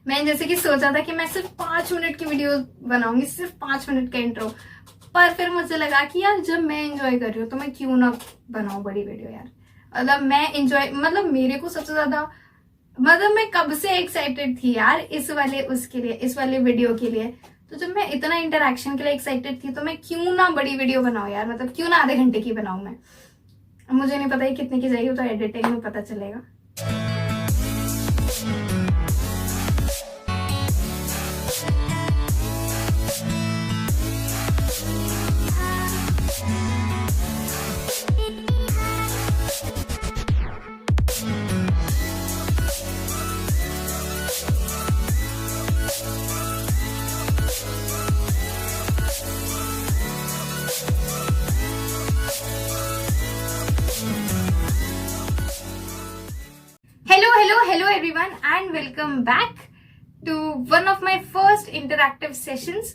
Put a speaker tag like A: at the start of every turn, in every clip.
A: मैंने जैसे कि सोचा था कि मैं सिर्फ 5 मिनट की वीडियो बनाऊंगी, सिर्फ 5 मिनट का इंट्रो। पर फिर मुझे लगा कि यार जब मैं एंजॉय कर रही हूँ तो मैं क्यों ना बनाऊं बड़ी वीडियो यार। मतलब मैं एंजॉय, मतलब मेरे को सबसे ज्यादा, मतलब मैं कब से एक्साइटेड थी यार इस वाले उसके लिए, इस वाले वीडियो के लिए। तो जब मैं इतना इंटरेक्शन के लिए एक्साइटेड थी तो मैं क्यों ना बड़ी वीडियो बनाऊं यार। मतलब क्यों ना आधे घंटे की बनाऊं मैं। मुझे नहीं पता ये कितने की जाएगी, तो एडिटिंग में पता चलेगा। Hello everyone and welcome back to one of my first interactive sessions।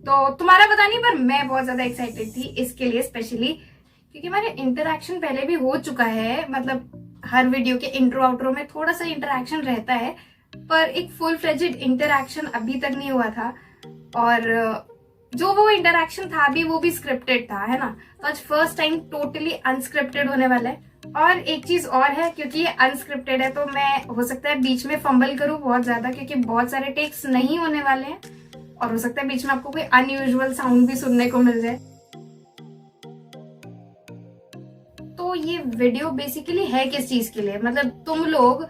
A: तो तुम्हारा पता नहीं पर मैं बहुत ज्यादा एक्साइटेड थी इसके लिए स्पेशली, क्योंकि हमारे इंटरेक्शन पहले भी हो चुका है। मतलब हर वीडियो के इंट्रो आउट्रो में थोड़ा सा इंटरेक्शन रहता है, पर एक फुल फ्लेजेड इंटरेक्शन अभी तक नहीं हुआ था। और जो वो इंटरेक्शन था भी, वो भी स्क्रिप्टेड था, है ना। तो आज फर्स्ट टाइम टोटली अनस्क्रिप्टेड होने वाला है। और एक चीज और है, क्योंकि ये अनस्क्रिप्टेड है तो मैं हो सकता है बीच में फंबल करूं बहुत ज्यादा, क्योंकि बहुत सारे टेक्स नहीं होने वाले हैं। और हो सकता है बीच में आपको कोई अनयूजुअल साउंड भी सुनने को मिल जाए। तो ये वीडियो बेसिकली है किस चीज के लिए, मतलब तुम लोग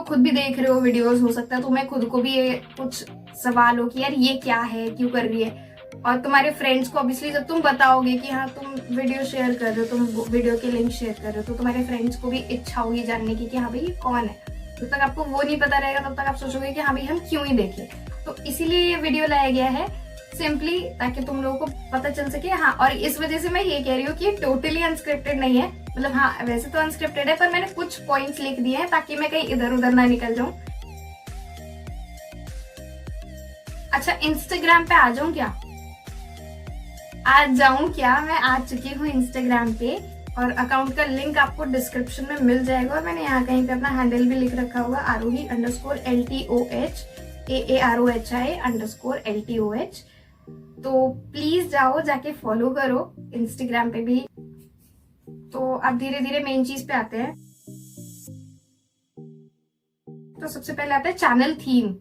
A: खुद भी देख रहे हो वीडियोस, हो सकता है तुम्हें खुद को भी ये कुछ सवाल हो कि यार ये क्या है, क्यों कर रही है। और तुम्हारे फ्रेंड्स को ऑब्वियसली जब तुम बताओगे कि हाँ तुम वीडियो शेयर कर रहे हो, तुम वीडियो के लिंक शेयर कर रहे हो, तो तुम्हारे फ्रेंड्स को भी इच्छा होगी जानने की कि हाँ भाई ये कौन है। जब तक आपको वो नहीं पता रहेगा तब तक आप सोचोगे कि हाँ भाई हम क्यों ही देखें। तो इसीलिए ये वीडियो लाया गया है सिंपली, ताकि तुम लोगों को पता चल सके। हाँ, और इस वजह से मैं ये कह रही हूँ कि टोटली अनस्क्रिप्टेड नहीं है। मतलब हाँ वैसे तो अनस्क्रिप्टेड है, पर मैंने कुछ पॉइंट्स लिख दिए हैं ताकि मैं कहीं इधर उधर ना निकल जाऊं। अच्छा, इंस्टाग्राम पे आ जाऊं क्या? मैं आ चुकी हूँ इंस्टाग्राम पे, और अकाउंट का लिंक आपको डिस्क्रिप्शन में मिल जाएगा। और मैंने यहाँ कहीं पे अपना हैंडल भी लिख रखा हुआ, AROHI_LTOH। तो प्लीज जाओ, जाके फॉलो करो इंस्टाग्राम पे भी। तो अब धीरे धीरे मेन चीज पे आते हैं। तो सबसे पहले आता है चैनल थीम,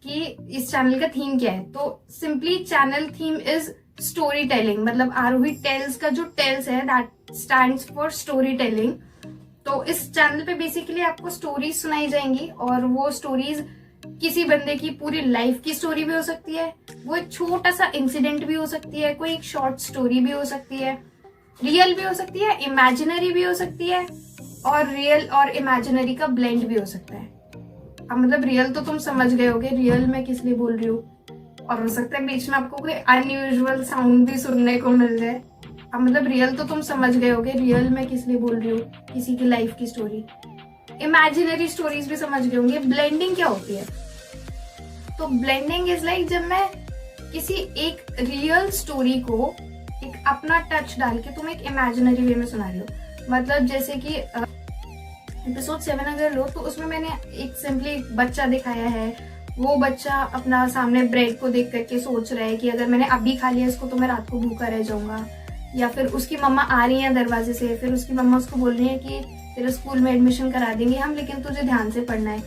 A: कि इस चैनल का थीम क्या है। तो simply channel theme is story telling. मतलब आरोही टेल्स का जो टेल्स है that stands for story telling. तो इस चैनल पे बेसिकली आपको स्टोरीज सुनाई जाएंगी, और वो स्टोरीज किसी बंदे की पूरी लाइफ की स्टोरी भी हो सकती है, वो एक छोटा सा इंसिडेंट भी हो सकती है, कोई एक शॉर्ट स्टोरी भी हो सकती है, रियल भी हो सकती है, इमेजिनरी भी हो सकती है, और रियल और इमेजिनरी का ब्लेंड भी हो सकता है। अब मतलब रियल तो तुम समझ गए होगे, रियल मैं किस लिए बोल रही हूँ। और हो सकता है बीच में आपको कोई अनयूजुअल साउंड भी सुनने को मिल जाए। अब मतलब रियल तो तुम समझ गए होगे, रियल मैं किस लिए बोल रही हूँ, किसी की लाइफ की स्टोरी। इमेजिनरी स्टोरीज भी समझ गए होंगे। ब्लेंडिंग क्या होती है? तो ब्लेंडिंग इज लाइक जब मैं किसी एक रियल स्टोरी को एक अपना टच डाल के तुम एक इमेजिनरी वे में सुना रही हो। मतलब जैसे कि एपिसोड 7 अगर लो, तो उसमें मैंने एक सिंपली बच्चा दिखाया है। वो बच्चा अपना सामने ब्रेड को देख करके सोच रहा है कि अगर मैंने अभी खा लिया इसको तो मैं रात को भूखा रह जाऊंगा। या फिर उसकी मम्मा आ रही है दरवाजे से, फिर उसकी मम्मा उसको बोल रही है कि तेरे स्कूल में एडमिशन करा देंगे हम, लेकिन तुझे ध्यान से पढ़ना है।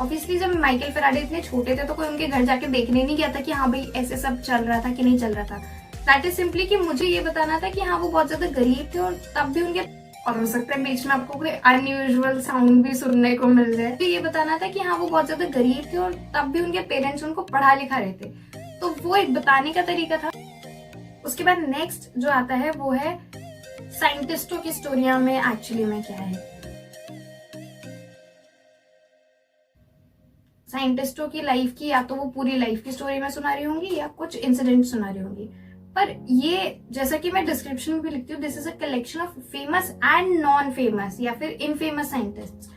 A: ऑब्वियसली जब माइकल फेराडे इतने छोटे थे तो कोई उनके घर जाके देखने नहीं गया था कि हाँ भाई ऐसे सब चल रहा था कि नहीं चल रहा था। दैट इज सिंपली कि मुझे ये बताना था कि हाँ वो बहुत ज्यादा गरीब थे, और तब भी उनके, और हो सकता है बीच में आपको कोई अनयूजुअल साउंड भी सुनने को मिल जाए। तो ये बताना था कि हाँ वो बहुत ज्यादा गरीब थे, और तब भी उनके पेरेंट्स उनको पढ़ा लिखा रहे थे। तो वो एक बताने का तरीका था। उसके बाद नेक्स्ट जो आता है वो है साइंटिस्टों की स्टोरियां में एक्चुअली में क्या है। साइंटिस्टों की लाइफ की या तो वो पूरी लाइफ की स्टोरी में सुना रही होंगी, या कुछ इंसिडेंट सुना रही होंगी। पर ये जैसा कि मैं डिस्क्रिप्शन में भी लिखती हूँ, this is a collection of famous and non famous या फिर इनफेमस साइंटिस्ट।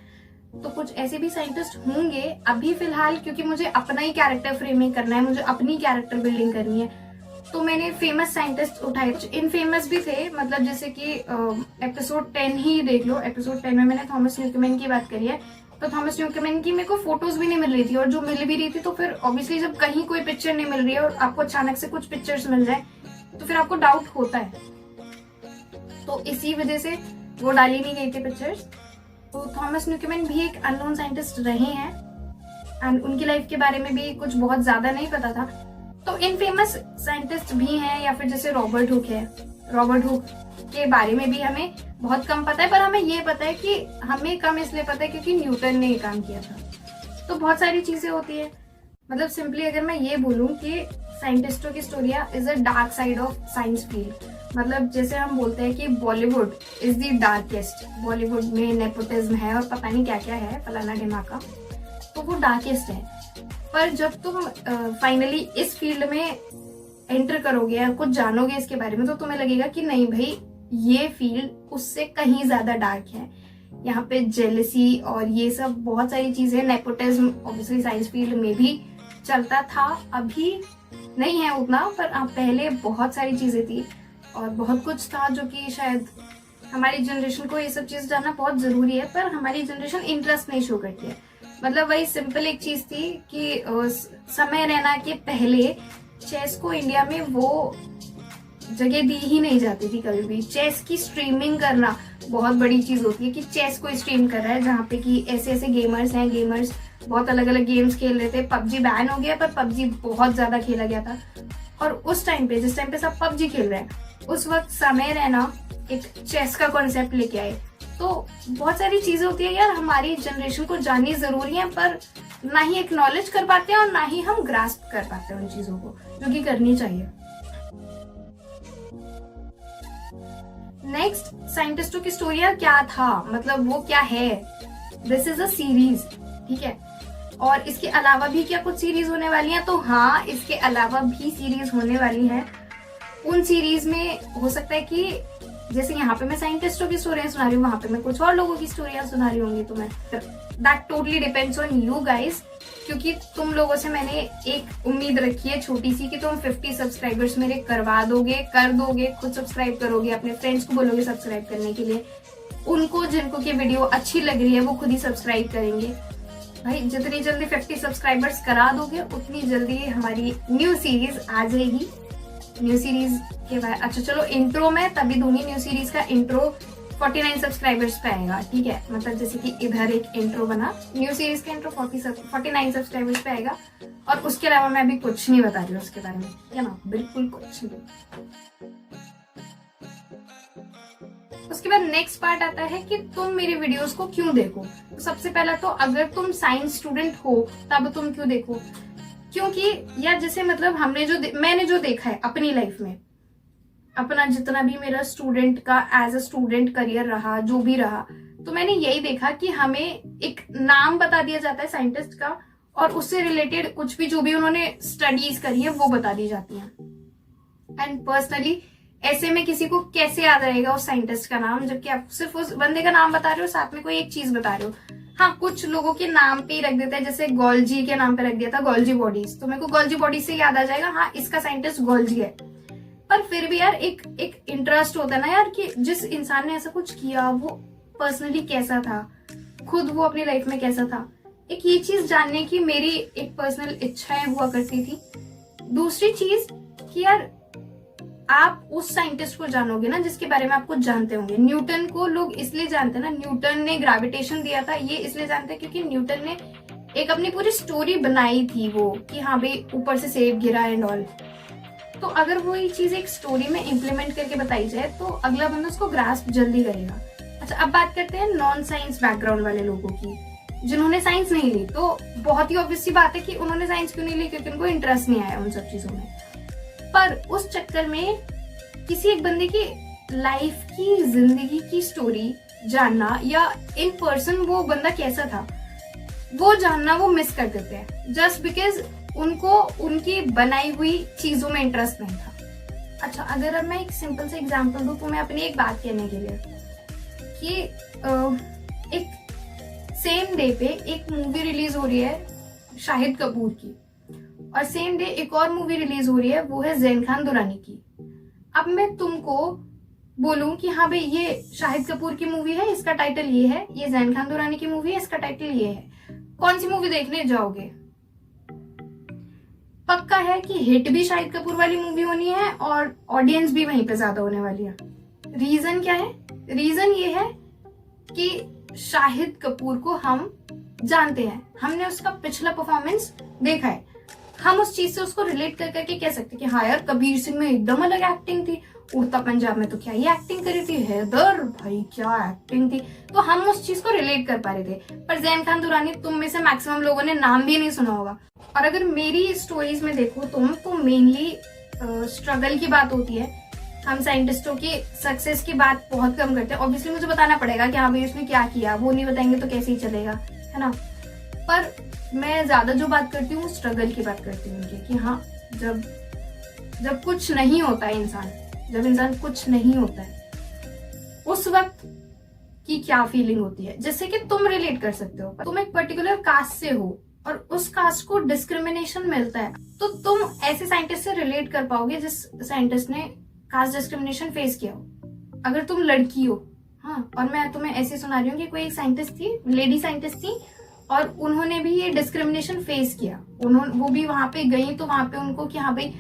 A: तो कुछ ऐसे भी साइंटिस्ट होंगे अभी फिलहाल, क्योंकि मुझे अपना ही कैरेक्टर फ्रेमिंग करना है, मुझे अपनी कैरेक्टर बिल्डिंग करनी है। तो मैंने फेमस साइंटिस्ट उठाए, कुछ इनफेमस भी थे। मतलब जैसे कि एपिसोड 10 ही देख लो, एपिसोड 10 में मैंने थॉमस न्यूटन की बात करी है। तो थॉमस न्यूकैमन की मेरे को फोटोज भी नहीं मिल रही थी, और जो मिल भी रही थी तो फिर ऑब्वियसली जब कहीं कोई पिक्चर नहीं मिल रही है और आपको अचानक से कुछ पिक्चर्स मिल जाए तो फिर आपको डाउट होता है। तो इसी वजह से वो डाली नहीं गई थी पिक्चर्स। तो थॉमस न्यूकैमन भी एक अननोन साइंटिस्ट रहे हैं एंड उनकी लाइफ के बारे में भी कुछ बहुत ज्यादा नहीं पता था। तो इन फेमस साइंटिस्ट भी हैं, या फिर जैसे रॉबर्ट हुक है, रॉबर्ट हुक के बारे में भी हमें बहुत कम पता है, पर हमें ये पता है कि हमें कम इसलिए पता है क्योंकि न्यूटन ने ये काम किया था। तो बहुत सारी चीजें होती है। मतलब सिंपली अगर मैं ये बोलूं कि साइंटिस्टों की स्टोरिया is a dark side of science field. मतलब जैसे हम बोलते हैं कि Bollywood is the darkest, Bollywood में नेपोटिज्म है और पता नहीं क्या क्या है फलाना ढिमाका, तो वो डार्केस्ट है। पर जब तुम फाइनली इस फील्ड में एंटर करोगे या कुछ जानोगे इसके बारे में तो तुम्हें लगेगा कि नहीं भाई, ये फील्ड उससे कहीं ज्यादा डार्क है। यहाँ पे जेलसी और ये सब बहुत सारी चीजें, नेपोटिज्म ऑब्वियसली साइंस फील्ड में भी चलता था, अभी नहीं है उतना, पर पहले बहुत सारी चीजें थी और बहुत कुछ था जो कि शायद हमारी जनरेशन को ये सब चीज जानना बहुत जरूरी है, पर हमारी जनरेशन इंटरेस्ट नहीं शो करती है। मतलब वही सिंपल एक चीज थी कि समय रैना के पहले चेस को इंडिया में वो जगह दी ही नहीं जाती थी कभी भी। चेस की स्ट्रीमिंग करना बहुत बड़ी चीज होती है कि चेस को स्ट्रीम कर रहा है, जहाँ पे कि ऐसे ऐसे गेमर्स हैं, गेमर्स बहुत अलग अलग गेम्स खेल रहे थे। पबजी बैन हो गया, पर पबजी बहुत ज्यादा खेला गया था। और उस टाइम पे, जिस टाइम पे सब पबजी खेल रहे हैं, उस वक्त समय रैना एक चेस का कॉन्सेप्ट लेके आए। तो बहुत सारी चीजें होती है यार, हमारी जनरेशन को जाननी जरूरी है, पर ना ही एक्नॉलेज कर पाते हैं और ना ही हम ग्रास्प कर पाते हैं उन चीजों को, जो कि करनी चाहिए। नेक्स्ट, साइंटिस्टों की स्टोरिया क्या था, मतलब वो क्या है। दिस इज अ सीरीज, ठीक है। और इसके अलावा भी क्या कुछ सीरीज होने वाली हैं? तो हाँ, इसके अलावा भी सीरीज होने वाली हैं। उन सीरीज में हो सकता है कि जैसे यहाँ पे मैं साइंटिस्टों की स्टोरियां सुना रही हूँ, वहां पे मैं कुछ और लोगों की स्टोरियां सुना रही होंगी। तो मैं that totally depends on you guys, क्योंकि तुम लोगों से मैंने एक उम्मीद रखी है छोटी सी कि तुम 50 सब्सक्राइबर्स मेरे करवा दोगे, कर दोगे, खुद सब्सक्राइब करोगे, अपने फ्रेंड्स को बोलोगे सब्सक्राइब करने के लिए, उनको जिनको की वीडियो अच्छी लग रही है वो खुद ही सब्सक्राइब करेंगे। भाई जितनी जल्दी 50 सब्सक्राइबर्स करा दोगे उतनी जल्दी हमारी न्यू सीरीज आ जाएगी। न्यू सीरीज के बाद अच्छा चलो इंट्रो में तभी दूंगी, न्यू सीरीज का इंट्रो 49 सब्सक्राइबर्स पे आएगा, ठीक है। मतलब जैसे कि इधर एक इंट्रो बना, न्यू सीरीज का इंट्रो 49 सब्सक्राइबर्स पे आएगा। और उसके अलावा मैं अभी कुछ नहीं बता रही हूँ उसके बारे में, क्या ना, बिल्कुल कुछ नहीं। उसके बाद नेक्स्ट पार्ट आता है कि तुम मेरी वीडियोस को क्यों देखो। तो सबसे पहला तो अगर तुम साइंस स्टूडेंट हो तब तुम क्यों देखो, क्योंकि यार जैसे मतलब मैंने जो देखा है अपनी लाइफ में, अपना जितना भी मेरा स्टूडेंट का एज अ स्टूडेंट करियर रहा, जो भी रहा, तो मैंने यही देखा कि हमें एक नाम बता दिया जाता है साइंटिस्ट का और उससे रिलेटेड कुछ भी जो भी उन्होंने स्टडीज करी है वो बता दी जाती है। एंड पर्सनली ऐसे में किसी को कैसे याद रहेगा उस साइंटिस्ट का नाम, जबकि आप सिर्फ उस बंदे का नाम बता रहे हो, साथ में कोई एक चीज बता रहे हो। हाँ, कुछ लोगों के नाम पे ही रख देते हैं, जैसे गोल्जी के नाम पे रख दिया था गोल्जी बॉडीज, तो मेरे को गोल्जी बॉडीज से याद आ जाएगा, हाँ इसका साइंटिस्ट गोल्जी है। पर फिर भी यार एक इंटरेस्ट होता है ना यार, कि जिस इंसान ने ऐसा कुछ किया वो पर्सनली कैसा था, खुद वो अपनी लाइफ में कैसा था, एक ये चीज जानने की मेरी एक पर्सनल इच्छाएं हुआ करती थी। दूसरी चीज कि यार आप उस साइंटिस्ट को जानोगे ना जिसके बारे में आप कुछ जानते होंगे। न्यूटन को लोग इसलिए जानते हैं ना, न्यूटन ने ग्रेविटेशन दिया था, ये इसलिए जानते हैं क्योंकि न्यूटन ने एक अपनी पूरी स्टोरी बनाई थी वो, कि हाँ भाई ऊपर से सेब गिरा एंड ऑल। तो अगर वो ये चीज एक स्टोरी में इम्प्लीमेंट करके बताई जाए तो अगला बंदा उसको ग्रास्प जल्दी करेगा। अच्छा, अब बात करते हैं नॉन साइंस बैकग्राउंड वाले लोगों की, जिन्होंने साइंस नहीं ली। तो बहुत ही ऑब्वियस सी बात है कि उन्होंने साइंस क्यों नहीं ली, क्योंकि उनको इंटरेस्ट नहीं आया उन सब चीजों में। पर उस चक्कर में किसी एक बंदे की लाइफ की, जिंदगी की स्टोरी जानना या इन पर्सन वो बंदा कैसा था वो जानना वो मिस कर देते हैं, जस्ट बिकॉज उनको उनकी बनाई हुई चीजों में इंटरेस्ट नहीं था। अच्छा, अगर अब मैं एक सिंपल से एग्जांपल दूं तो मैं अपनी एक बात कहने के लिए कि एक सेम डे पे एक मूवी रिलीज हो रही है शाहिद कपूर की, और सेम डे एक और मूवी रिलीज हो रही है, वो है जैन खान दुरानी की। अब मैं तुमको बोलूं कि हाँ भाई ये शाहिद कपूर की मूवी है, इसका टाइटल ये है, ये जैन खान दुरानी की मूवी है, इसका टाइटल ये है, कौन सी मूवी देखने जाओगे? पक्का है कि हिट भी शाहिद कपूर वाली मूवी होनी है और ऑडियंस भी वहीं पे ज्यादा होने वाली है। रीजन क्या है? रीजन ये है कि शाहिद कपूर को हम जानते हैं, हमने उसका पिछला परफॉर्मेंस देखा है, हम उस चीज से उसको रिलेट कर करके कह सकते कि हाँ यार कबीर सिंह में एकदम अलग एक्टिंग थी, उड़ता पंजाब में तो क्या ही एक्टिंग करी थी, हैदर भाई क्या एक्टिंग थी। तो हम उस चीज को रिलेट कर पा रहे थे। पर जैन खान दुरानी तुम में से मैक्सिमम लोगों ने नाम भी नहीं सुना होगा। और अगर मेरी स्टोरीज में देखो तुम तो मेनली स्ट्रगल की बात होती है। हम साइंटिस्टों की सक्सेस की बात बहुत कम करते हैं। ऑब्वियसली मुझे बताना पड़ेगा कि हाँ भाई उसने क्या किया, वो नहीं बताएंगे तो कैसे ही चलेगा, है ना। पर मैं ज्यादा जो बात करती हूँ स्ट्रगल की बात करती हूँ कि हाँ जब कुछ नहीं होता है जब इंसान कुछ नहीं होता है उस वक्त की क्या फीलिंग होती है, जिससे कि तुम रिलेट कर सकते हो। तुम एक पर्टिकुलर कास्ट से हो और उस कास्ट को डिस्क्रिमिनेशन मिलता है, तो तुम ऐसे साइंटिस्ट से रिलेट कर पाओगे जिस साइंटिस्ट ने कास्ट डिस्क्रिमिनेशन फेस किया हो। अगर तुम लड़की हो, हाँ, और मैं तुम्हें ऐसे सुना रही हूँ कि कोई एक साइंटिस्ट थी, लेडी साइंटिस्ट थी, और उन्होंने भी ये डिस्क्रिमिनेशन फेस किया। वो भी वहां पे गई तो वहां पे उनको कि हाँ भाई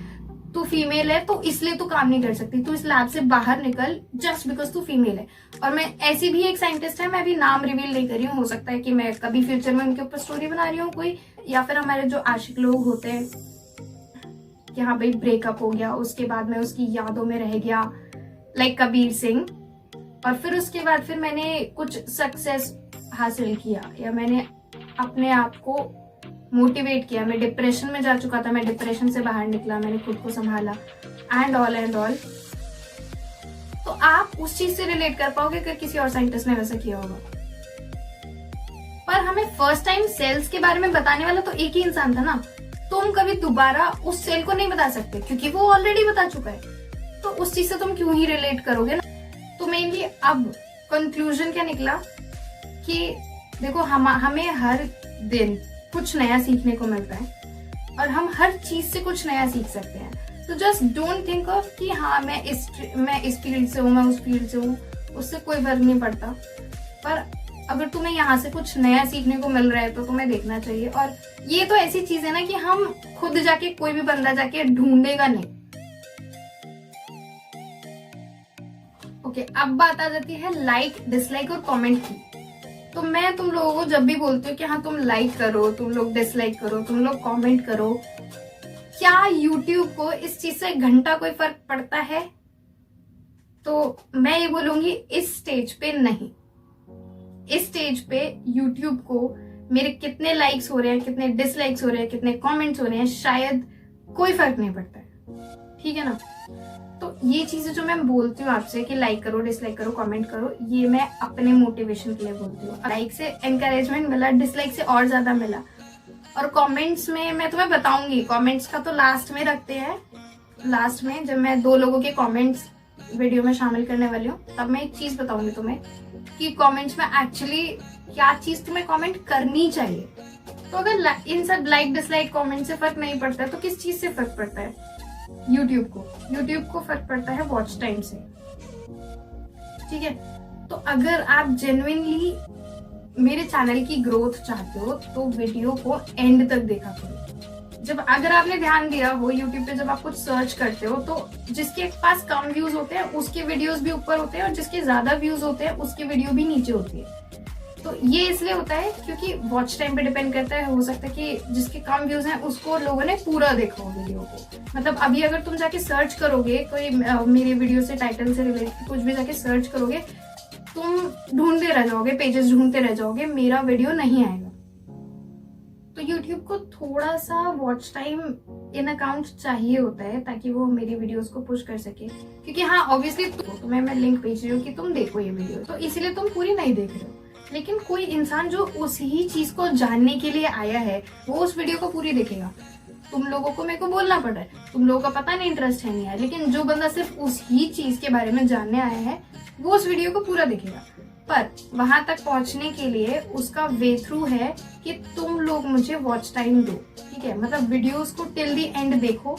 A: तू फीमेल है तो इसलिए तू काम नहीं कर सकती, तू इस लैब से बाहर निकल जस्ट बिकॉज तू फीमेल है। और मैं ऐसी भी एक साइंटिस्ट है, मैं अभी नाम रिवील नहीं कर रही हूँ, हो सकता है कि मैं कभी फ्यूचर में उनके ऊपर स्टोरी बना रही हूँ कोई, या फिर हमारे जो आशिक लोग होते हैं कि हाँ भाई ब्रेकअप हो गया, उसके बाद मैं उसकी यादों में रह गया, लाइक कबीर सिंह, और फिर उसके बाद फिर मैंने कुछ सक्सेस हासिल किया या मैंने अपने आप को मोटिवेट किया। मैं डिप्रेशन में जा चुका था, मैं डिप्रेशन से बाहर निकला, मैंने खुद को संभाला एंड ऑल। तो आप उस चीज से रिलेट कर पाओगे अगर किसी और साइंटिस्ट ने वैसा किया होगा। पर हमें फर्स्ट टाइम सेल्स के बारे में बताने वाला तो एक ही इंसान था ना। तुम कभी दोबारा उस सेल को नहीं बता सकते क्योंकि वो ऑलरेडी बता चुका है, तो उस चीज से तुम क्यों ही रिलेट करोगे ना। तो मेनली अब कंक्लूजन क्या निकला कि देखो हमें हर दिन कुछ नया सीखने को मिलता है और हम हर चीज से कुछ नया सीख सकते हैं। तो जस्ट डोंट थिंक ऑफ कि हाँ मैं इस फील्ड से हूँ, मैं उस फील्ड से हूँ, उससे कोई फर्क नहीं पड़ता। पर अगर तुम्हें यहाँ से कुछ नया सीखने को मिल रहा है तो तुम्हें देखना चाहिए। और ये तो ऐसी चीज है ना कि हम खुद जाके, कोई भी बंदा जाके ढूंढेगा नहीं। ओके, अब बात आ जाती है लाइक, डिसलाइक और कमेंट की। तो मैं तुम लोगों को जब भी बोलती हूँ कि हाँ तुम लाइक करो, तुम लोग डिसलाइक करो, तुम लोग कमेंट करो, क्या YouTube को इस चीज से घंटा कोई फर्क पड़ता है? तो मैं ये बोलूंगी इस स्टेज पे नहीं। इस स्टेज पे YouTube को मेरे कितने लाइक्स हो रहे हैं, कितने डिसलाइक्स हो रहे हैं, कितने कमेंट्स हो रहे हैं, शायद कोई फर्क नहीं पड़ता है, ठीक है ना। तो ये चीजें जो मैं बोलती हूँ आपसे कि लाइक करो, डिसलाइक करो, कमेंट करो, ये मैं अपने मोटिवेशन के लिए बोलती हूँ। लाइक से एनकरेजमेंट मिला, डिसलाइक से और ज्यादा मिला। और कमेंट्स में मैं तुम्हें बताऊंगी, कमेंट्स का तो लास्ट में रखते हैं। लास्ट में जब मैं 2 लोगों के कमेंट्स वीडियो में शामिल करने वाली हूँ तब मैं एक चीज बताऊंगी तुम्हें कि कमेंट्स में एक्चुअली क्या चीज तुम्हें कमेंट करनी चाहिए। तो अगर इन सब लाइक डिसलाइक कमेंट से फर्क नहीं पड़ता है तो किस चीज से फर्क पड़ता है? यूट्यूब को फर्क पड़ता है वॉच टाइम से, ठीक है। तो अगर आप जेन्युइनली मेरे चैनल की ग्रोथ चाहते हो तो वीडियो को एंड तक देखा करो। अगर आपने ध्यान दिया हो यूट्यूब पे जब आप कुछ सर्च करते हो तो जिसके पास कम व्यूज होते हैं उसके वीडियोस भी ऊपर होते हैं और जिसके ज्यादा व्यूज होते हैं उसकी वीडियो भी नीचे होती है। तो ये इसलिए होता है क्योंकि वॉच टाइम पे डिपेंड करता है। हो सकता है कि जिसके कम व्यूज हैं उसको लोगों ने पूरा देखा हो वीडियो को। मतलब अभी अगर तुम जाके सर्च करोगे कोई मेरे वीडियो से टाइटल से रिलेटेड कुछ भी जाके सर्च करोगे, तुम ढूंढते रह जाओगे, पेजेस ढूंढते रह जाओगे, मेरा वीडियो नहीं आएगा। तो YouTube को थोड़ा सा वॉच टाइम इन अकाउंट चाहिए होता है ताकि वो मेरी वीडियोस को पुश कर सके। क्योंकि हाँ ऑब्वियसली तुम्हें मैं लिंक भेज रही हूँ कि तुम देखो ये वीडियो, तो इसीलिए तुम पूरी नहीं देख रहे हो। लेकिन कोई इंसान जो उस ही चीज को जानने के लिए आया है वो उस वीडियो को पूरी देखेगा। तुम लोगों को मेरे को बोलना पड़ रहा है, तुम लोगों का पता नहीं इंटरेस्ट है नहीं है, लेकिन जो बंदा सिर्फ उस ही चीज के बारे में जानने आया है वो उस वीडियो को पूरा देखेगा। पर वहां तक पहुंचने के लिए उसका वे थ्रू है कि तुम लोग मुझे वॉच टाइम दो, ठीक है। मतलब वीडियोस को टिल द एंड देखो।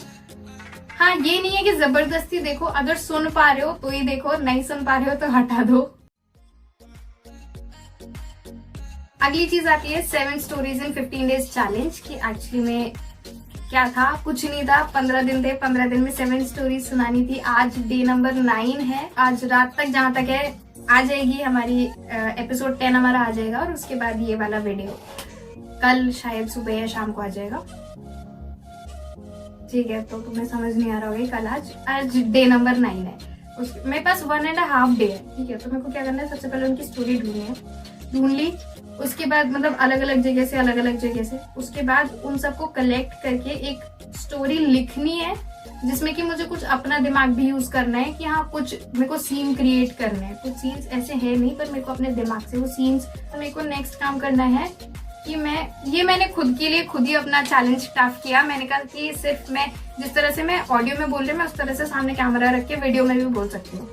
A: हाँ, ये नहीं है कि जबरदस्ती देखो, अगर सुन पा रहे हो तो ही देखो, नहीं सुन पा रहे हो तो हटा दो। अगली चीज आती है 7 स्टोरीज इन 15 डेज चैलेंज की। एक्चुअली में क्या था, कुछ नहीं था, 15 दिन थे, 15 दिन में 7 स्टोरीज सुनानी थी। आज डे नंबर 9 है, आज रात तक जहां तक है आ जाएगी हमारी, एपिसोड 10 हमारा आ जाएगा, और उसके बाद ये वाला वीडियो कल शायद सुबह या शाम को आ जाएगा। ठीक है, तो तुम्हें समझ नहीं आ रहा होगा कल आज डे नंबर 9 है। मेरे पास 1.5 डे है। ठीक है, तो मेरे को क्या करना है, सबसे पहले उनकी स्टोरी ढूंढ ली, उसके बाद मतलब अलग अलग जगह से, उसके बाद उन सबको कलेक्ट करके एक स्टोरी लिखनी है, जिसमें कि मुझे कुछ अपना दिमाग भी यूज करना है कि हाँ कुछ मेरे को सीन क्रिएट करने हैं। कुछ सीन्स ऐसे है नहीं, पर मेरे को अपने दिमाग से वो सीन्स, तो मेरे को नेक्स्ट काम करना है कि मैंने खुद के लिए खुद ही अपना चैलेंज स्टार्ट किया। मैंने कहा कि सिर्फ मैं जिस तरह से मैं ऑडियो में बोल रही हूँ, मैं उस तरह से सामने कैमरा रख के वीडियो में भी बोल सकती हूँ।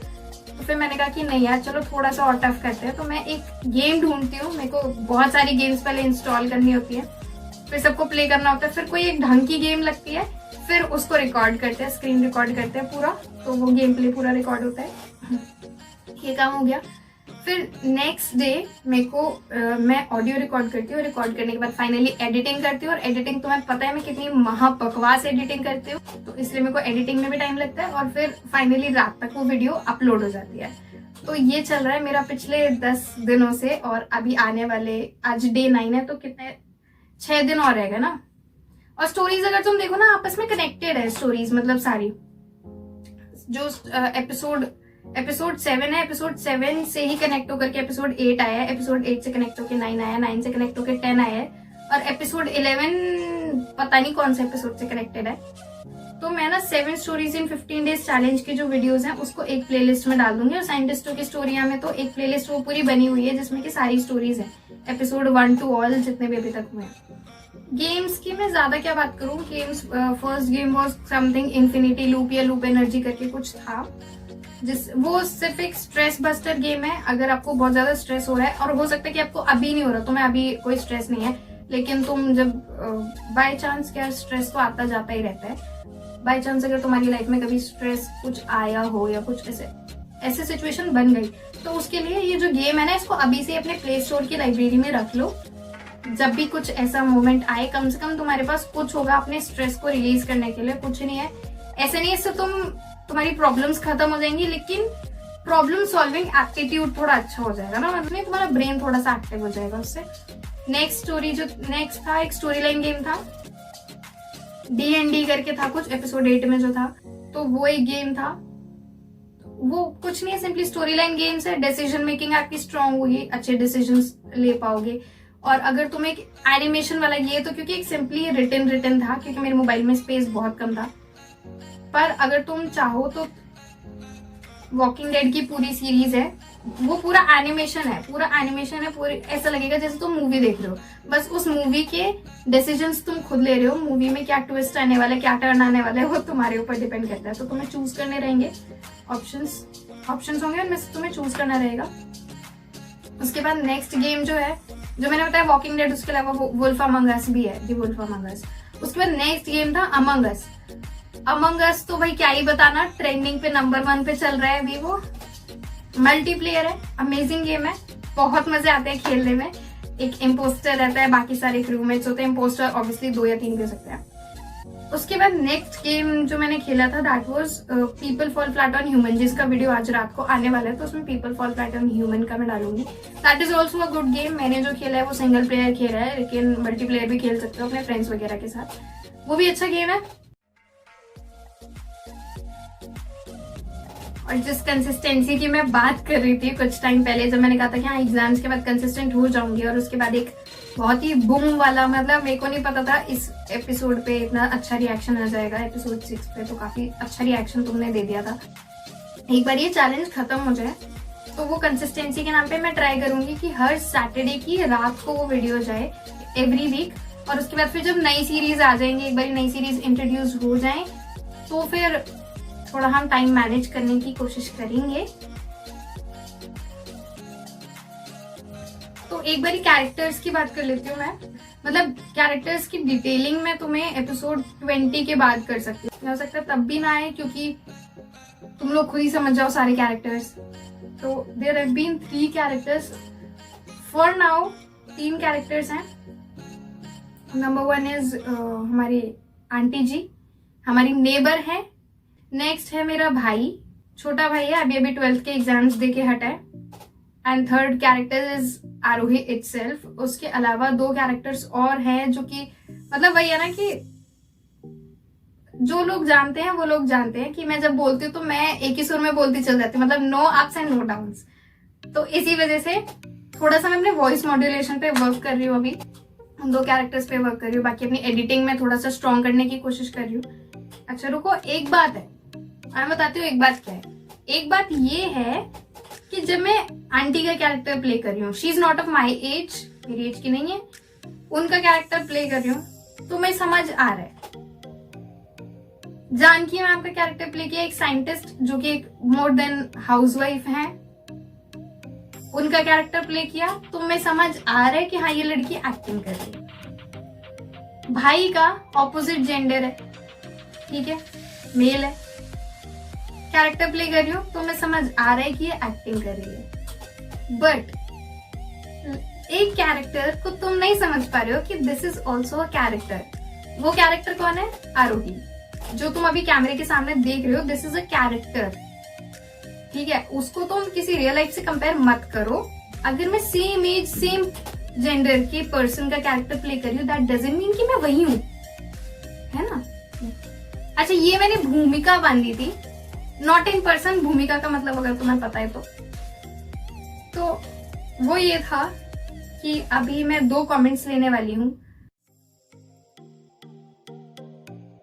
A: तो फिर मैंने कहा कि नहीं यार, चलो थोड़ा सा और टफ करते हैं। तो मैं एक गेम ढूंढती हूँ, मेरे को बहुत सारी गेम्स पहले इंस्टॉल करनी होती है, फिर सबको प्ले करना होता है, फिर कोई एक ढंग की गेम लगती है, फिर उसको रिकॉर्ड करते हैं, स्क्रीन रिकॉर्ड करते हैं पूरा, तो वो गेम प्ले पूरा रिकॉर्ड होता है। ये काम हो गया। फिर नेक्स्ट डे मेरे को मैं ऑडियो रिकॉर्ड करती हूँ, रिकॉर्ड करने के बाद फाइनली एडिटिंग करती हूँ, और एडिटिंग तुम्हें पता है मैं कितनी महाबकवास एडिटिंग करती हूँ, तो इसलिए मेरे को एडिटिंग में भी टाइम लगता है, और फिर फाइनली रात तक वो वीडियो अपलोड हो जाती है। तो ये चल रहा है मेरा पिछले 10 दिनों से, और अभी आने वाले, आज डे 9 है, तो कितने 6 दिन और रहेगा ना। और स्टोरीज अगर तुम देखो ना, आपस में कनेक्टेड है स्टोरीज, मतलब सारी जो एपिसोड 7 है, एपिसोड 7 से ही कनेक्ट होकर के एपिसोड 8 आया है, एपिसोड 8 से कनेक्ट होकर 9 आया, 9 से कनेक्ट होकर 10 आया है, और एपिसोड 11 पता नहीं कौन से एपिसोड से कनेक्टेड है। तो मैं ना 7 स्टोरीज इन 15 डेज चैलेंज की जो वीडियोस हैं उसको एक प्लेलिस्ट में डाल दूंगी, और साइंटिस्टों की स्टोरियां में तो एक प्लेलिस्ट वो पूरी बनी हुई है जिसमें कि सारी स्टोरीज हैं, एपिसोड 1 to ऑल जितने भी अभी तक हुए हैं। गेम्स की मैं ज्यादा क्या बात करूं, games first game was something infinity loop या लूप एनर्जी करके कुछ था, वो सिर्फ एक स्ट्रेस बस्टर गेम है। अगर आपको बहुत ज्यादा स्ट्रेस हो रहा है, और हो सकता है कि आपको अभी नहीं हो रहा, तुम्हें अभी कोई स्ट्रेस नहीं है, लेकिन तुम जब बाय चांस, क्या स्ट्रेस तो आता जाता ही रहता है, बाय चांस अगर तुम्हारी लाइफ में कभी स्ट्रेस कुछ आया हो या कुछ ऐसे सिचुएशन बन गई, तो उसके लिए ये जो गेम है ना, इसको अभी से अपने प्ले स्टोर की लाइब्रेरी में रख लो। जब भी कुछ ऐसा मोमेंट आए, कम से कम तुम्हारे पास कुछ होगा अपने स्ट्रेस को रिलीज करने के लिए। कुछ नहीं है, ऐसे नहीं, इससे तुम्हारी प्रॉब्लम्स खत्म हो जाएंगी, लेकिन प्रॉब्लम सॉल्विंग एप्टीट्यूड थोड़ा अच्छा हो जाएगा ना, मतलब तुम्हारा ब्रेन थोड़ा सा एक्टिव हो जाएगा उससे। नेक्स्ट था, एक स्टोरी लाइन गेम था, D&D करके था कुछ, एपिसोड 8 में जो था, तो वो एक गेम था। वो कुछ नहीं है, सिंपली स्टोरी लाइन गेम्स है, डिसीजन मेकिंग आपकी स्ट्रांग होगी, अच्छे डिसीजंस ले पाओगे। और अगर तुम एक एनिमेशन वाला, ये तो क्योंकि एक सिंपली रिटन था, क्योंकि मेरे मोबाइल में स्पेस बहुत कम था, पर अगर तुम चाहो तो वॉकिंग डेड की पूरी सीरीज है, वो पूरा एनिमेशन है, पूरी ऐसा लगेगा जैसे तुम मूवी देख रहे हो, बस उस मूवी के डिसीजंस तुम खुद ले रहे हो। मूवी में क्या ट्विस्ट आने वाला है, क्या टर्न आने वाला है, वो तुम्हारे ऊपर डिपेंड करता है। तो तुम्हें चूज करने रहेंगे, ऑप्शंस होंगे, उनमें से तुम्हें चूज करना रहेगा। उसके बाद नेक्स्ट गेम जो है, जो मैंने बताया वॉकिंग डेड, उसके अलावा वुल्फ अमंग अस भी है, दी वुल्फ अमंग अस। उसके बाद नेक्स्ट गेम था अमंग अस। तो भाई क्या ही बताना, ट्रेंडिंग पे नंबर 1 पे चल रहा है अभी। वो मल्टीप्लेयर है, अमेजिंग गेम है, बहुत मजे आते हैं खेलने में। एक इम्पोस्टर रहता है, बाकी सारे क्रूमेट्स होते हैं, इम्पोस्टर ऑब्वियसली 2 या 3 भी हो सकते हैं। उसके बाद नेक्स्ट गेम जो मैंने खेला था, that was people fall flat on human, जिसका वीडियो आज रात को आने वाला है, तो उसमें people fall flat on human का मैं डालूंगी। That is also a good game. मैंने जो खेला है वो सिंगल प्लेयर खेला है, लेकिन मल्टीप्लेयर भी खेल सकते हो अपने फ्रेंड्स वगैरह के साथ, वो भी अच्छा गेम है। और जिस कंसिस्टेंसी की मैं बात कर रही थी कुछ टाइम पहले, जब मैंने कहा था कि हाँ एग्जाम्स के बाद कंसिस्टेंट हो जाऊंगी, और उसके बाद एक बहुत ही बूम वाला, मतलब मेरे को नहीं पता था इस एपिसोड पे इतना अच्छा रिएक्शन आ जाएगा। एपिसोड 6 पे तो काफी अच्छा रिएक्शन तुमने दे दिया था। एक बार ये चैलेंज खत्म हो जाए तो वो कंसिस्टेंसी के नाम पे मैं ट्राई करूंगी कि हर सैटरडे की रात को वो वीडियो जाए, एवरी वीक। और उसके बाद फिर जब नई सीरीज आ जाएंगी, एक बार नई सीरीज इंट्रोड्यूस हो जाए, तो फिर थोड़ा हम टाइम मैनेज करने की कोशिश करेंगे। तो एक बार कैरेक्टर्स की बात कर लेती हूँ मैं। मतलब कैरेक्टर्स की डिटेलिंग में तुम्हें एपिसोड 20 के बाद कर सकती हूँ, हो सकता है तब भी ना आए क्योंकि तुम लोग खुद ही समझ जाओ सारे कैरेक्टर्स। तो there have been 3 characters for now, 3 characters हैं। नंबर 1 इज हमारी आंटी जी, हमारी नेबर है। नेक्स्ट है मेरा भाई, छोटा भाई है, अभी अभी 12th के एग्जाम्स दे के हटा है। And third character is Aarohi itself. उसके अलावा 2 कैरेक्टर्स और हैं जो कि मतलब वही है ना कि जो लोग जानते हैं वो लोग जानते हैं कि मैं जब बोलती हूँ तो मैं एक ही सुर में बोलती चल जाती हूँ, मतलब no ups and no downs. तो इसी वजह से थोड़ा सा मैं अपने वॉइस मॉड्यूलेशन पे वर्क कर रही हूँ, अभी उन 2 कैरेक्टर्स पे वर्क कर रही हूँ। बाकी अपनी एडिटिंग में थोड़ा सा स्ट्रॉन्ग करने की कोशिश कर रही हूँ। अच्छा रुको, एक बात है, मैं बताती हूँ एक बात क्या है। एक बात ये है कि जब मैं आंटी का कैरेक्टर प्ले कर रही हूँ, she is not of my age, मेरी एज की नहीं है, उनका कैरेक्टर प्ले कर रही हूँ तो मैं समझ आ रहा है। जानकी मैम का कैरेक्टर प्ले किया एक साइंटिस्ट जो कि एक मोर देन हाउसवाइफ है, उनका कैरेक्टर प्ले किया तो मैं समझ आ रहा है कि हाँ ये लड़की एक्टिंग कर रही है। भाई का ऑपोजिट जेंडर है, ठीक है, मेल है, कैरेक्टर प्ले कर रही हूँ तो मैं समझ आ रहा है कि ये एक्टिंग कर रही है। बट एक कैरेक्टर को तुम नहीं समझ पा रहे हो कि this is also a character. वो कैरेक्टर कौन है? आरोही, जो तुम अभी कैमरे के सामने देख रहे हो, दिस इज अ कैरेक्टर, ठीक है। उसको तुम किसी रियल लाइफ से कंपेयर मत करो। अगर मैं सेम एज सेम जेंडर के पर्सन का कैरेक्टर प्ले कर रही हूँ, दैट डजंट मीन कि मैं वही हूँ, है ना। अच्छा, ये मैंने भूमिका बांधी थी, नॉट इन पर्सन। भूमिका का मतलब अगर तुम्हें पता है तो वो ये था कि अभी मैं 2 कमेंट्स लेने वाली हूँ।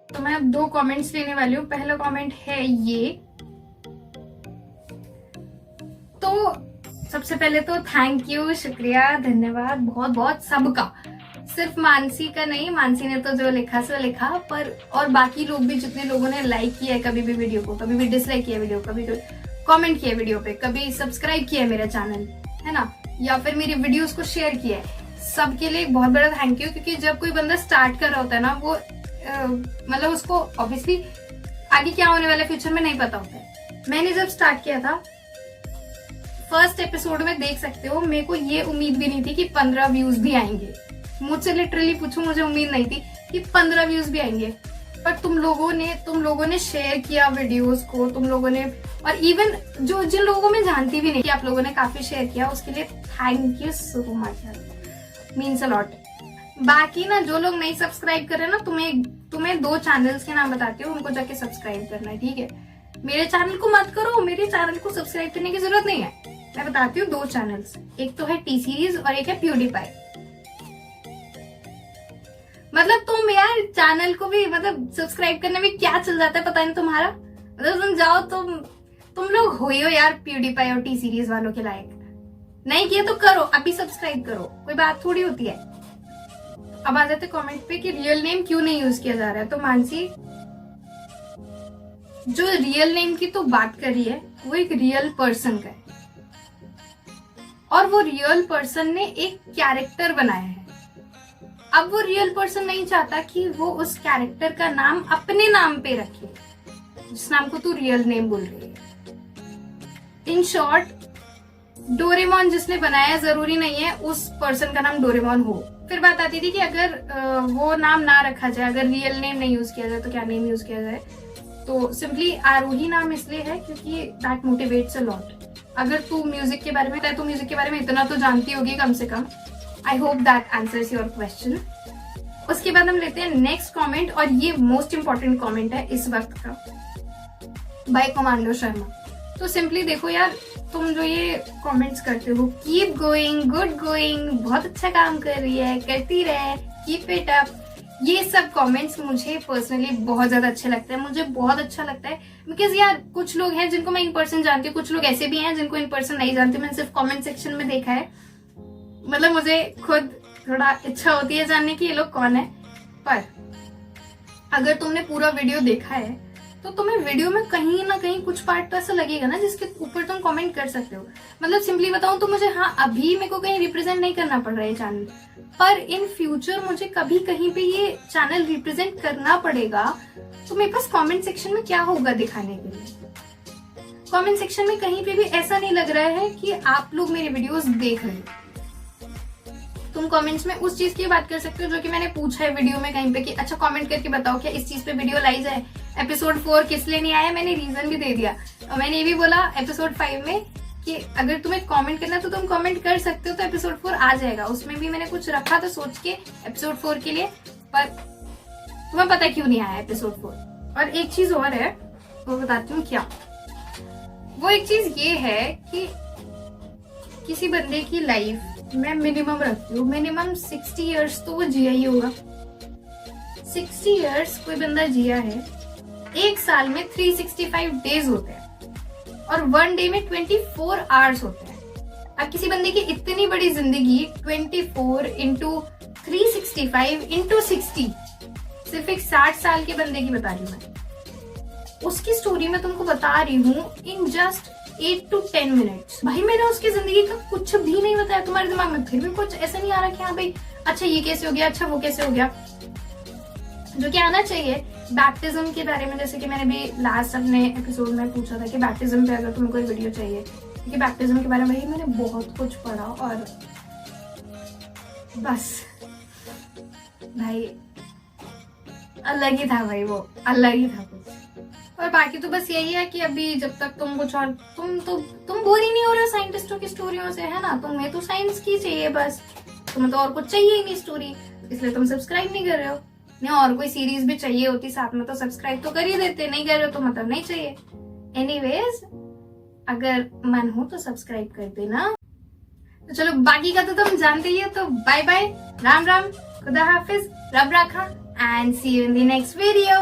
A: तो मैं अब 2 कमेंट्स लेने वाली हूँ। पहला कमेंट है ये, तो सबसे पहले तो थैंक यू, शुक्रिया, धन्यवाद बहुत बहुत सबका, सिर्फ मानसी का नहीं, मानसी ने तो जो लिखा सो लिखा, पर और बाकी लोग भी, जितने लोगों ने लाइक किया है कभी भी वीडियो को, कभी भी डिसलाइक किया वीडियो, कभी कमेंट किया वीडियो पे, कभी सब्सक्राइब किया मेरा चैनल, है ना, या फिर मेरी वीडियोस को शेयर किया है, सबके लिए एक बहुत बड़ा थैंक यू। क्योंकि जब कोई बंदा स्टार्ट कर रहा होता है ना, वो मतलब उसको ऑब्वियसली आगे क्या होने वाला फ्यूचर में नहीं पता होता है। मैंने जब स्टार्ट किया था, फर्स्ट एपिसोड में देख सकते हो, मेरे को ये उम्मीद भी नहीं थी कि 15 व्यूज भी आएंगे। मुझसे लिटरली पूछो, मुझे उम्मीद नहीं थी कि 15 व्यूज भी आएंगे। पर तुम लोगों ने शेयर किया वीडियोस को, तुम लोगों ने, और इवन जिन लोगों को मैं जानती भी नहीं कि आप लोगों ने काफी शेयर किया, उसके लिए thank you so much, means a lot. बाकी ना जो लोग नहीं सब्सक्राइब कर रहे ना, तुम्हें 2 चैनल्स के नाम बताती हूँ, उनको जाके सब्सक्राइब करना है, ठीक है। मेरे चैनल को मत करो, मेरे चैनल को सब्सक्राइब करने की जरूरत नहीं है। मैं बताती हूँ 2 चैनल्स, एक तो है टी सीरीज और एक है प्यूडीपाई। मतलब तुम यार चैनल को भी मतलब सब्सक्राइब करने में क्या चल जाता है पता नहीं तुम्हारा, मतलब तुम जाओ, तुम लोग हो यार प्यूडीपाई और टी सीरीज वालों के लायक। नहीं किया तो करो, अभी सब्सक्राइब करो, कोई बात थोड़ी होती है। अब आ जाते कमेंट पे कि रियल नेम क्यों नहीं यूज किया जा रहा है। तो मानसी, जो रियल नेम की तो बात कर रही है, वो एक रियल पर्सन का है, और वो रियल पर्सन ने एक कैरेक्टर बनाया है। अब वो रियल पर्सन नहीं चाहता कि वो उस कैरेक्टर का नाम अपने नाम पे रखे, जिस नाम को तू रियल नेम बोल रही है। इन शॉर्ट, डोरेमोन जिसने बनाया, जरूरी नहीं है उस पर्सन का नाम डोरेमोन हो। फिर बात आती थी कि अगर वो नाम ना रखा जाए, अगर रियल नेम नहीं यूज किया जाए तो क्या नेम यूज किया जाए। तो सिंपली आरोही नाम इसलिए है क्योंकि दैट मोटिवेट्स अ लॉट। अगर तू म्यूजिक के बारे में, तू म्यूजिक के बारे में इतना तो जानती होगी कम से कम। I hope that answers your question. उसके बाद हम लेते हैं नेक्स्ट कमेंट, और ये मोस्ट इंपॉर्टेंट कमेंट है इस वक्त का, बाय कमांडो शर्मा। तो सिंपली देखो यार, तुम जो ये कमेंट्स करते हो, कीप गोइंग, गुड गोइंग, बहुत अच्छा काम कर रही है, करती रहे, कीप इट अप, ये सब कमेंट्स मुझे पर्सनली बहुत ज्यादा अच्छे लगते हैं। मुझे बहुत अच्छा लगता है बिकॉज यार कुछ लोग हैं जिनको मैं इन पर्सन जानती हूँ, कुछ लोग ऐसे भी हैं जिनको इन पर्सन नहीं जानती। मैंने सिर्फ कमेंट सेक्शन में देखा है, मतलब मुझे खुद थोड़ा इच्छा होती है जानने की ये लोग कौन है। पर अगर तुमने पूरा वीडियो देखा है तो तुम्हें वीडियो में कहीं ना कहीं कुछ पार्ट तो ऐसा लगेगा ना जिसके ऊपर तुम कमेंट कर सकते हो। मतलब सिंपली बताऊं तो मुझे, हाँ अभी मेरे को कहीं रिप्रेजेंट नहीं करना पड़ रहा है चैनल, पर इन फ्यूचर मुझे कभी कहीं पे ये चैनल रिप्रेजेंट करना पड़ेगा, तो मेरे पास कमेंट सेक्शन में क्या होगा दिखाने के लिए। कमेंट सेक्शन में कहीं पे भी ऐसा नहीं लग रहा है कि आप लोग मेरे वीडियोस देख रहे हो। तुम कमेंट्स में उस चीज की बात कर सकते हो जो कि मैंने पूछा है वीडियो में कहीं पे कि अच्छा कमेंट करके बताओ क्या इस चीज पे वीडियो लाई जाए। एपिसोड 4 किस लिए नहीं आया, मैंने रीजन भी दे दिया। और मैंने ये भी बोला एपिसोड 5 में कि अगर तुम्हें कमेंट करना है तो तुम कमेंट कर सकते हो, तो एपिसोड 4 आ जाएगा। उसमें भी मैंने कुछ रखा था सोच के एपिसोड 4 के लिए, पर तुम्हें पता क्यों नहीं आया एपिसोड 4। और एक चीज और है, वो बताती हूँ क्या। वो एक चीज ये है कि किसी बंदे की लाइफ मैं मिनिमम रखती हूँ, मिनिमम 60 इयर्स तो वो जिया ही होगा। 60 इयर्स कोई बंदा जिया है, एक साल में 365 डेज होते हैं और 1 डे में 24 आवर्स होते हैं। अब किसी बंदे की इतनी बड़ी जिंदगी 24 इंटू 365 इंटू 60, सिर्फ एक 60 साल के बंदे की बता रही हूँ मैं। उसकी स्टोरी मैं तुमको बता रही हूँ इन जस्ट 8 to 10 मिनट्स। भाई मैंने उसकी जिंदगी का कुछ भी नहीं बताया, तुम्हारे दिमाग में फिर भी कुछ ऐसा नहीं आ रहा कि हाँ भाई अच्छा ये कैसे हो गया, अच्छा वो कैसे हो गया। जो कि आना चाहिए बैप्टिज्म के बारे में, जैसे कि मैंने भी लास्ट अपने एपिसोड में पूछा था कि बैप्टिज्म पे अगर तुम्हें कोई वीडियो चाहिए, क्योंकि बैप्टिज्म के बारे में मैंने बहुत कुछ पढ़ा और बस भाई अलग ही था भाई, वो अलग ही था कुछ। और बाकी तो बस यही है कि अभी जब तक तुम कुछ और तुम बोर ही नहीं हो रहे हो साइंटिस्टों की स्टोरियों से, है ना। तुम्हें तो साइंस की चाहिए बस, तुम्हें तो और कुछ चाहिए ही नहीं स्टोरी, इसलिए तुम सब्सक्राइब नहीं कर रहे हो। नहीं और कोई सीरीज भी चाहिए होती साथ में तो सब्सक्राइब तो कर ही देते, नहीं कर रहे हो तो मतलब नहीं चाहिए। एनीवेज अगर मन हो तो सब्सक्राइब कर देना। तो चलो बाकी का तो तुम जानते ही हो, तो बाय बाय, राम राम, खुदा हाफिज, रब रखा and see you in the next video.